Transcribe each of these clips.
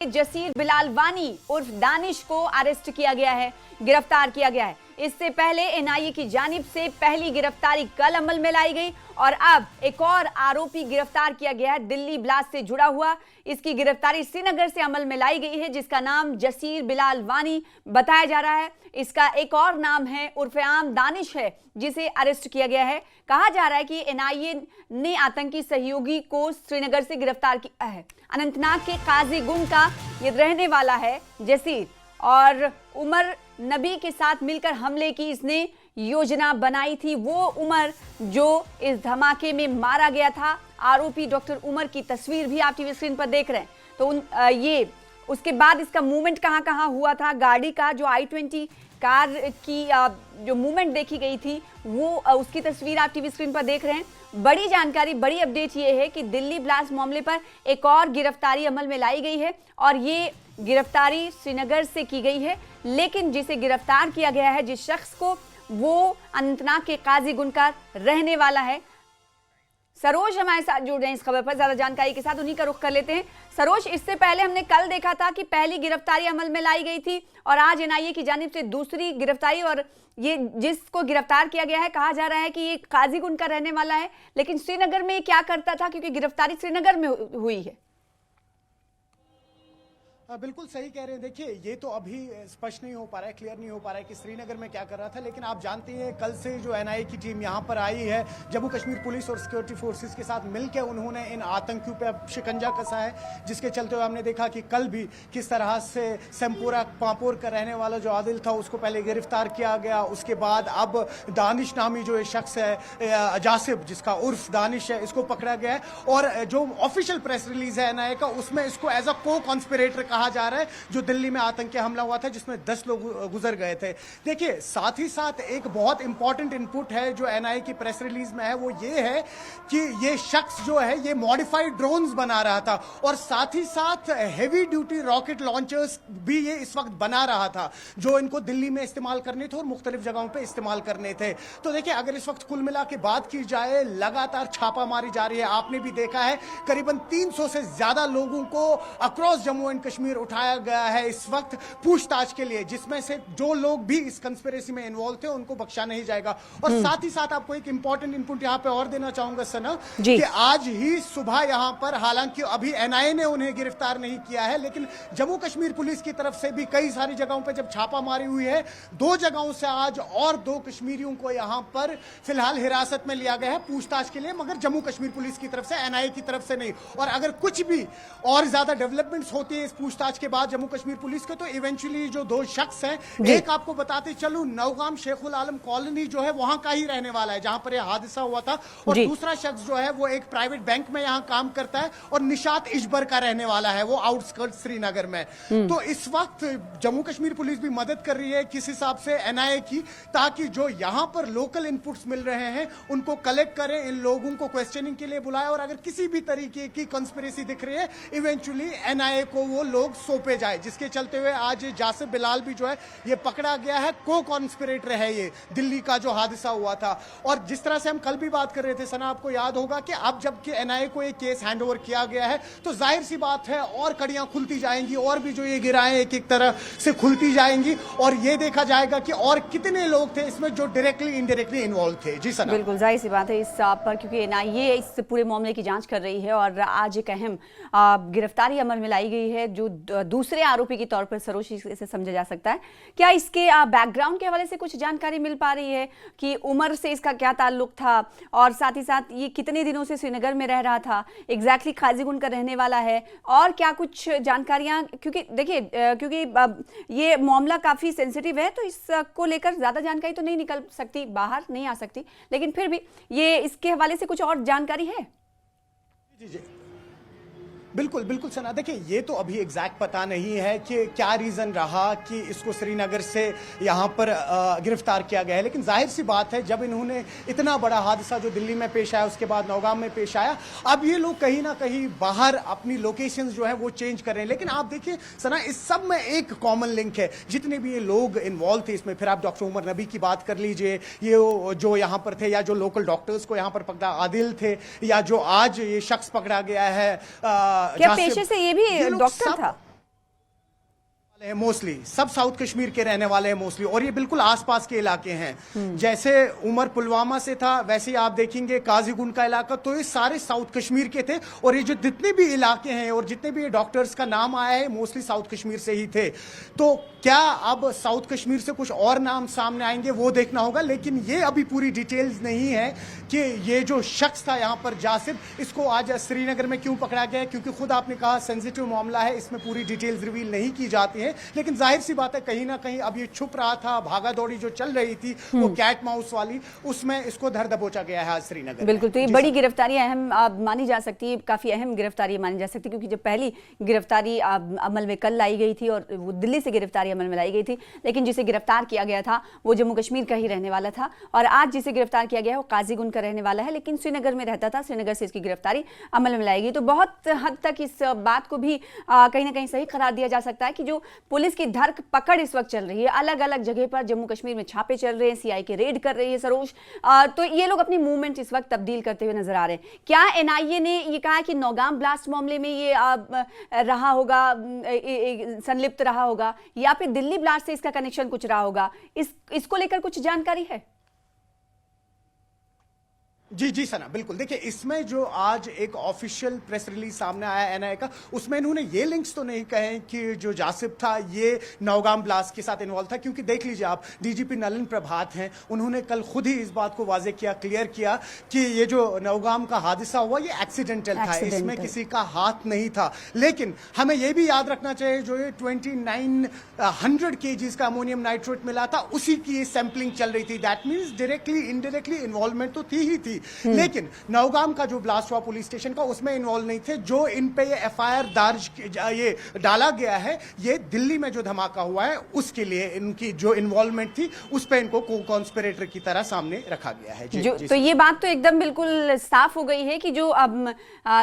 जसीर बिलाल वानी उर्फ दानिश को अरेस्ट किया गया है, गिरफ्तार किया गया है। इससे पहले एनआईए की जानिब से पहली गिरफ्तारी कल अमल में लाई गई और अब एक और आरोपी गिरफ्तार किया गया है दिल्ली ब्लास्ट से जुड़ा हुआ। इसकी गिरफ्तारी श्रीनगर से अमल में लाई गई है, जिसका नाम जसीर बिलाल वानी बताया जा रहा है। इसका एक और नाम है उर्फे आम दानिश है, जिसे अरेस्ट किया गया है। कहा जा रहा है कि एनआईए ने आतंकी सहयोगी को श्रीनगर से गिरफ्तार किया है। अनंतनाग के काजीगुंड का ये रहने वाला है जसीर, और उमर नबी के साथ मिलकर हमले की इसने योजना बनाई थी। वो उमर जो इस धमाके में मारा गया था, आरोपी डॉक्टर उमर की तस्वीर भी आप टीवी स्क्रीन पर देख रहे हैं। तो ये उसके बाद इसका मूवमेंट कहां कहां हुआ था, गाड़ी का जो i20 कार की जो मूवमेंट देखी गई थी, वो उसकी तस्वीर आप टीवी स्क्रीन पर देख रहे हैं। बड़ी जानकारी, बड़ी अपडेट ये है कि दिल्ली ब्लास्ट मामले पर एक और गिरफ्तारी अमल में लाई गई है और ये गिरफ्तारी श्रीनगर से की गई है, लेकिन जिसे गिरफ्तार किया गया है, जिस शख्स को, वो अनंतनाग के काजीगुंड का रहने वाला है। सरोज हमारे साथ जुड़ रहे हैं इस खबर पर ज्यादा जानकारी के साथ, उन्हीं का रुख कर लेते हैं। सरोज, इससे पहले हमने कल देखा था कि पहली गिरफ्तारी अमल में लाई गई थी और आज एनआईए की जानिब से दूसरी गिरफ्तारी, और ये जिसको गिरफ्तार किया गया है, कहा जा रहा है कि ये काजीगुंड का रहने वाला है, लेकिन श्रीनगर में क्या करता था, क्योंकि गिरफ्तारी श्रीनगर में हुई है। बिल्कुल सही कह रहे हैं। देखिए, ये तो अभी स्पष्ट नहीं हो पा रहा है, क्लियर नहीं हो पा रहा है कि श्रीनगर में क्या कर रहा था, लेकिन आप जानते हैं कल से जो एनआईए की टीम यहाँ पर आई है, जम्मू कश्मीर पुलिस और सिक्योरिटी फोर्सेस के साथ मिलकर उन्होंने इन आतंकियों पे अब शिकंजा कसा है, जिसके चलते हुए हमने देखा कि कल भी किस तरह से सेमपुरा पांपोर का रहने वाला जो आदिल था, उसको पहले गिरफ्तार किया गया। उसके बाद अब दानिश नामी जो शख्स है, जासिब, जिसका उर्फ दानिश है, इसको पकड़ा गया है। और जो ऑफिशियल प्रेस रिलीज है एनआईए का, उसमें इसको एज अ को कॉन्स्पिरेटर कहा जा रहा है, जो दिल्ली में आतंकी हमला हुआ था जिसमें 10 लोग गुजर गए थे। देखिए, साथ ही साथ एक बहुत इंपॉर्टेंट इनपुट है जो एनआईए की प्रेस रिलीज में है, वो ये है कि ये शख्स जो है ये मॉडिफाइड ड्रोन्स बना रहा था और साथ ही साथ हेवी ड्यूटी रॉकेट लॉन्चर्स भी ये इस वक्त बना रहा था, जो इनको दिल्ली में इस्तेमाल करने थे और मुख्तलिफ जगहों पर इस्तेमाल करने थे। तो देखिए, अगर इस वक्त कुल मिला के बात की जाए, लगातार छापा मारी जा रही है। आपने भी देखा है करीबन 300 से ज्यादा लोगों को अक्रॉस जम्मू एंड कश्मीर उठाया गया है इस वक्त पूछताछ के लिए, जिसमें से जो लोग भी इस कंस्पिरेसी में इन्वॉल्व थे उनको बख्शा नहीं जाएगा। और साथ ही साथ आपको एक इंपॉर्टेंट इनपुट यहां पे और देना चाहूंगा सना, कि आज ही सुबह यहां पर, हालांकि अभी एनआईए ने उन्हें गिरफ्तार नहीं किया है, लेकिन जम्मू कश्मीर पुलिस की तरफ से भी कई सारी जगहों पर जब छापा मारी हुई है, 2 जगहों से आज और 2 कश्मीरियों को यहां पर फिलहाल हिरासत में लिया गया है पूछताछ के लिए, मगर जम्मू कश्मीर पुलिस की तरफ से, एनआईए की तरफ से नहीं। और अगर कुछ भी और ज्यादा डेवलपमेंट्स होती है इस पूछताछ के बाद जम्मू कश्मीर पुलिस के, तो इवेंचुअली जो 2 शख्स हैं, एक आपको बताते चलूं, नौगाम शेखुल आलम कॉलोनी जो है वहां का ही रहने वाला है जहां पर यह हादसा हुआ था, और दूसरा शख्स जो है वो एक प्राइवेट बैंक में यहां काम करता है और निशात इजबर का रहने वाला है, वो आउटस्कर्ट श्रीनगर में। तो इस वक्त जम्मू कश्मीर पुलिस भी मदद कर रही है किस हिसाब से एनआईए की, ताकि जो यहां पर लोकल इनपुट्स मिल रहे हैं उनको कलेक्ट करें, इन लोगों को क्वेश्चनिंग के लिए बुलाए, और अगर किसी भी तरीके की कंस्पिरेसी दिख रही है, इवेंचुअली एनआईए को वो लोग सौंपे जाए, जिसके चलते हुए आज जासिब बिलाल भी जो है ये पकड़ा गया है। को कॉन्स्पिरेटर है ये दिल्ली का जो हादसा हुआ था। और जिस तरह से हम कल भी बात कर रहे थे सना, आपको याद होगा कि अब जबकि एनआईए को ये केस हैंडओवर किया गया है, तो जाहिर सी बात है और कड़ियां खुलती जाएंगी, और भी जो ये गिराएं एक एक तरह से खुलती जाएंगी, और ये देखा जाएगा कि और कितने लोग थे इसमें जो डायरेक्टली इनडायरेक्टली इन्वॉल्व थे। जी सना, बिल्कुल जाहिर सी बात है इस पर, क्योंकि एनआईए इस पूरे मामले की जांच कर रही है और आज एक अहम गिरफ्तारी अमल में लाई गई है, जो दूसरे आरोपी के तौर पर सरोज इसे समझा जा सकता है। क्या इसके बैकग्राउंड के हवाले से कुछ जानकारी मिल पा रही है कि उमर से इसका क्या ताल्लुक था, और साथ ही साथ ये कितने दिनों से श्रीनगर में रह रहा था, एग्जैक्टली काजीगुंड का रहने वाला है, और क्या कुछ जानकारियां, क्योंकि देखिए क्योंकि ये मामला काफी सेंसिटिव है, तो इसको लेकर ज्यादा जानकारी तो नहीं निकल सकती, बाहर नहीं आ सकती, लेकिन फिर भी ये इसके हवाले से कुछ और जानकारी है? जी जी बिल्कुल बिल्कुल सना, देखिए ये तो अभी एग्जैक्ट पता नहीं है कि क्या रीजन रहा कि इसको श्रीनगर से यहाँ पर गिरफ्तार किया गया है, लेकिन जाहिर सी बात है जब इन्होंने इतना बड़ा हादसा जो दिल्ली में पेश आया, उसके बाद नौगाम में पेश आया, अब ये लोग कहीं ना कहीं बाहर अपनी लोकेशंस जो है वो चेंज कर रहे हैं। लेकिन आप देखिए सना, इस सब में एक कॉमन लिंक है, जितने भी ये लोग इन्वॉल्व थे इसमें, फिर आप डॉक्टर उमर नबी की बात कर लीजिए, ये जो यहाँ पर थे, या जो लोकल डॉक्टर्स को यहाँ पर पकड़ा आदिल थे, या जो आज ये शख्स पकड़ा गया है क्या पेशे से ये भी डॉक्टर था? मोस्टली सब साउथ कश्मीर के रहने वाले हैं मोस्टली, और ये बिल्कुल आसपास के इलाके हैं। जैसे उमर पुलवामा से था, वैसे ही आप देखेंगे काजीगुंड का इलाका, तो ये सारे साउथ कश्मीर के थे। और ये जो जितने भी इलाके हैं और जितने भी डॉक्टर्स का नाम आया है मोस्टली साउथ कश्मीर से ही थे। तो क्या अब साउथ कश्मीर से कुछ और नाम सामने आएंगे वो देखना होगा, लेकिन ये अभी पूरी डिटेल्स नहीं है कि ये जो शख्स था यहाँ पर जासिब, इसको आज श्रीनगर में क्यों पकड़ा गया है, क्योंकि खुद आपने कहा सेंसिटिव मामला है, इसमें पूरी डिटेल्स रिवील नहीं की जाती है। लेकिन जाहिर सी बात है कहीं ना कहीं अब ये छुप रहा था, भागा दौड़ी जो चल रही थी वो कैट माउस वाली, उसमें इसको धर दबोचा गया है आज श्रीनगर। बिल्कुल, तो ये बड़ी गिरफ्तारी अहम मानी जा सकती है, काफी अहम गिरफ्तारी मानी जा सकती है, क्योंकि जब पहली गिरफ्तारी अमल में कल लाई गई थी और वो दिल्ली से गिरफ्तारी अमल में लाई गई थी, लेकिन जिसे गिरफ्तार किया गया था वो जम्मू कश्मीर का ही रहने वाला था, और आज जिसे गिरफ्तार किया गया है वो काजीगुंड का रहने वाला है, लेकिन श्रीनगर में रहता था। श्रीनगर से इसकी गिरफ्तारी अमल में लाई गई। तो बहुत हद तक इस बात को भी कहीं ना कहीं सही करार दिया जा सकता है कि जो पुलिस की धर पकड़ इस वक्त चल रही है, अलग अलग जगह पर जम्मू कश्मीर में छापे चल रहे हैं, सीआई के रेड कर रही है सरोज, तो ये लोग अपनी मूवमेंट इस वक्त तब्दील करते हुए नजर आ रहे हैं। क्या एनआईए ने ये कहा कि नौगाम ब्लास्ट मामले में ये रहा होगा, संलिप्त रहा होगा, या फिर दिल्ली ब्लास्ट से इसका कनेक्शन कुछ रहा होगा, इसको लेकर कुछ जानकारी है? जी सना, बिल्कुल। देखिए, इसमें जो आज एक ऑफिशियल प्रेस रिलीज सामने आया एनआईए का, उसमें इन्होंने ये लिंक्स तो नहीं कहे कि जो जासिब था ये नौगाम ब्लास्ट के साथ इन्वॉल्व था, क्योंकि देख लीजिए आप, डीजीपी नलिन प्रभात हैं, उन्होंने कल खुद ही इस बात को वाजे किया, क्लियर किया कि ये जो नौगाम का हादसा हुआ ये एक्सीडेंटल था, इसमें किसी का हाथ नहीं था। लेकिन हमें यह भी याद रखना चाहिए, जो ये 2900 kgs का अमोनियम नाइट्रेट मिला था, उसी की सैंपलिंग चल रही थी। That means directly indirectly involvement तो थी ही थी, लेकिन नौगाम का जो ब्लास्ट हुआ पुलिस स्टेशन का, उसमें इन्वॉल्व नहीं थे। जो इन पे ये एफआईआर दर्ज ये डाला गया है, ये दिल्ली में जो धमाका हुआ है उसके लिए इनकी जो इन्वॉल्वमेंट थी उस पे इनको कॉन्स्पिरेटर की तरह सामने रखा गया है। जी, तो ये बात तो एकदम बिल्कुल साफ हो गई है कि जो अब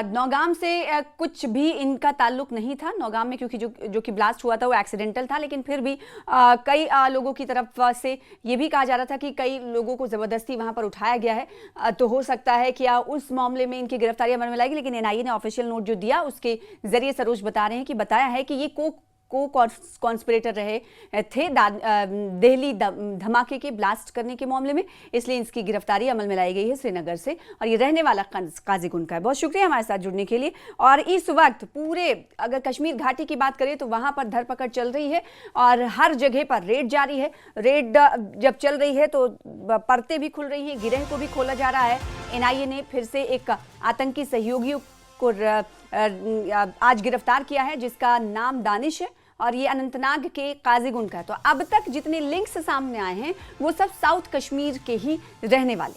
नौगाम से कुछ भी इनका ताल्लुक नहीं था नौगाम में, क्योंकि जो कि ब्लास्ट हुआ था वो एक्सीडेंटल था, लेकिन फिर भी कई लोगों की तरफ से ये भी कहा जा रहा था कि कई लोगों को जबरदस्ती वहां पर उठाया गया है। तो हो सकता है कि उस मामले में इनकी गिरफ्तारी अमल में लाएगी, लेकिन एनआईए ने ऑफिशियल नोट जो दिया उसके जरिए सरोज बता रहे हैं कि बताया है कि ये कॉन्स्पिरेटर रहे थे दिल्ली धमाके के ब्लास्ट करने के मामले में, इसलिए इसकी गिरफ्तारी अमल में लाई गई है श्रीनगर से, और ये रहने वाला काजीगुंड का है। बहुत शुक्रिया हमारे साथ जुड़ने के लिए। और इस वक्त पूरे अगर कश्मीर घाटी की बात करें तो वहां पर धरपकड़ चल रही है और हर जगह पर रेड जारी है। रेड जब चल रही है तो परतें भी खुल रही हैं, गिरह को भी खोला जा रहा है। एनआईए ने फिर से एक आतंकी सहयोगियों को आज गिरफ्तार किया है जिसका नाम दानिश है, और ये अनंतनाग के काजीगुंड का है। तो अब तक जितने लिंक्स सामने आए हैं वो सब साउथ कश्मीर के ही रहने वाले